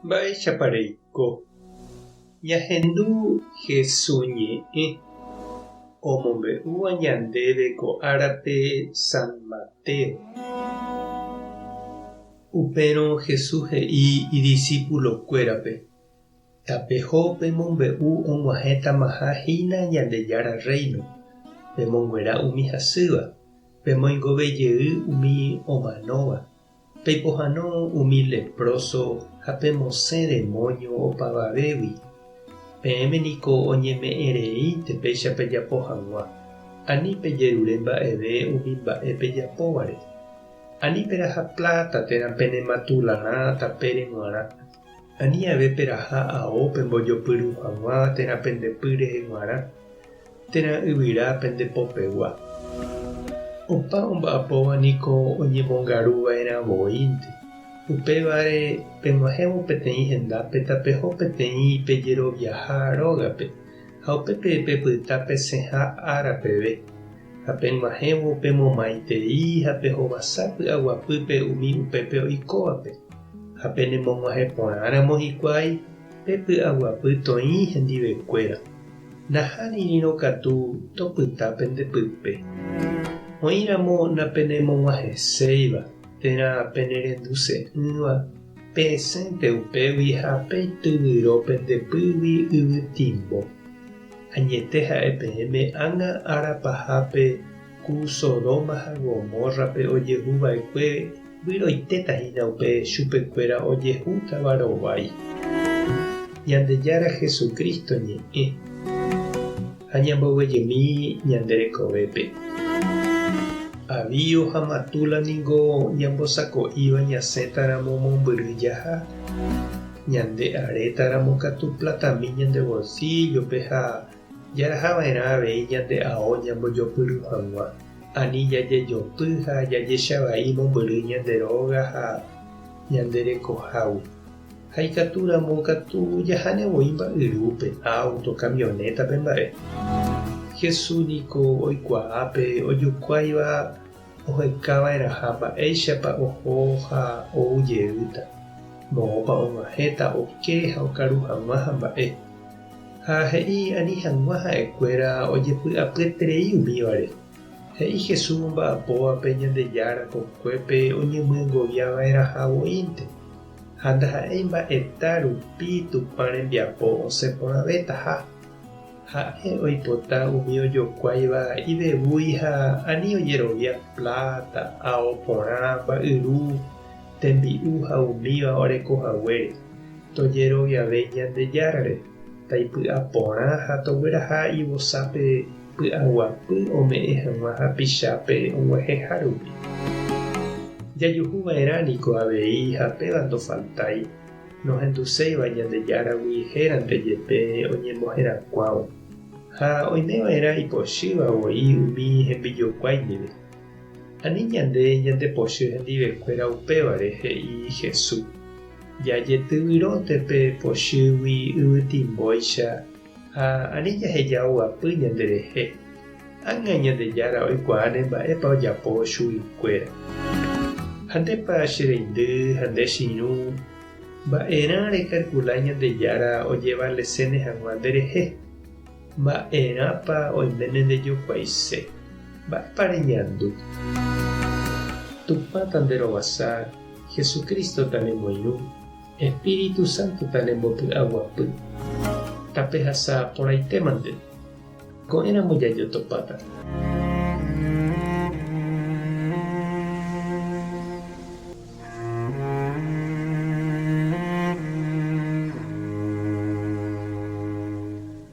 Mba'éichapareiko ñahendu Jesús ñe'ẽ omombe'úva ñandéve ko árape San Mateo. Upérõ Jesús he'i idiscípulokuérape: tapeho pemombe'u og̃uahẽtamaháhína Ñandejára Reino, pemonguera umi hasýva, pemoingovejey umi omanóva, peipohãno umi leproso ha pemosẽ demónio opavavégui. Peẽmeniko oñeme'ẽreíinte péicha pejapo hag̃ua, ani pejerure mba'eve umi mba'e pejapóvare, ani peraha pláta térã penematũlarã tapére g̃uarã, ani ave peraha ao pembojopyry hag̃ua térã pendepy rehe g̃uarã, térã yvyra pendepopegua. Opa omba'apóva niko oñemongaruva'erãvoínte. Upévare peg̃uahẽvo peteĩ hendápe tapeho peteĩ pejeroviaha rógape ha upépe pepyta pesẽha árapeve, ha peg̃uahẽvo pemomaitei ha pehovasa py'aguapýpe umi upépe oikóvape, ha penemog̃uahẽ porãramo hikuái pepy'aguapy toĩ hendivekuéra. Nahánirõ katu topyta pendepýpe. Oĩramo napenemog̃uahẽséiva, térã penerenduse'ỹva, pe'esẽnte upégui ha peityvyro pendepýgui yvytimbo. Añete ha'e peẽme ág̃a árapahápe ku Sodoma ha Gomórrape ojehuva'ekue vyroitétahína upe chupekuéra ojehútava rovái. Ñandejára Jesukristo ñe'ẽ ha ñamboguejymi ñande rekovépe. Avío ha matúla niko ñambosako'íva ñasẽtaramo mombyry jaha, ñande arétaramo katu platami ñande bolsillope ha jarahava'erã avei ñande ao ñambojopyry hag̃ua, ani jajejopy ha jajechavai mombyry ñande róga ha ñande rekohágui. Ha ikatúramo katu jahánevoi mba'yrúpe, auto, camionétape mba'e. Jesús niko oikuaápe ojukuáiva ohekava'erãha mba'éichapa oho ha oujeýta. Moõpa og̃uahẽta oke ha okaru hag̃ua ha mba'e. Ha he'i ani hag̃ua ha'ekuéra ojepy'apyeterei umívare. He'i Jesús mba'apóvape Ñandejára kokuépe oñemyẽngoviava'erãhavoínte. Ha ndaha'éi mba'eta rupi Tupã rembiapo osẽporãvetaha. Ha'e oipota umi ojokuáiva ivevúi ha ani ojerovia pláta, ao porã, mba'yru, tembi'u ha umíva orekohaguére. Tojeroviave Ñandejárare, taipy'a porã ha togueraha ivosápe py'aguapy ome'ẽ hag̃ua hapichápe og̃uahẽha rupi. Jajuhuva'erã niko avei ha péva ndofaltái nohenduséiva Ñandejáragui hérante jepe oñemboherakuãvo. Ha oimeva'erã ipochýva voi umi hembijokuái ndive. Ani ñande ñandepochy hendivekuéra upévare, he'i Jesús. Jajetyvyrónte pochýgui yvytimbóicha ha ani jaheja oguapy ñanderehe. Ág̃a Ñandejára oikuaa ne mba'épa ojapo chuguykuéra. Ha ndépa che reindy ha nde chiru, mba'erã rekalkula Ñandejára ojevalesene hag̃ua nderehe. Mba'erãpa oiméne ndejokuaise. Mba'épa reñandu. Tupãta nderovasa, Jesukristo-ta nemoirũ, Espíritu Santo-ta nembopy'aguapy. Tapehasa porãitémante. Ko'ẽramo jajotopáta.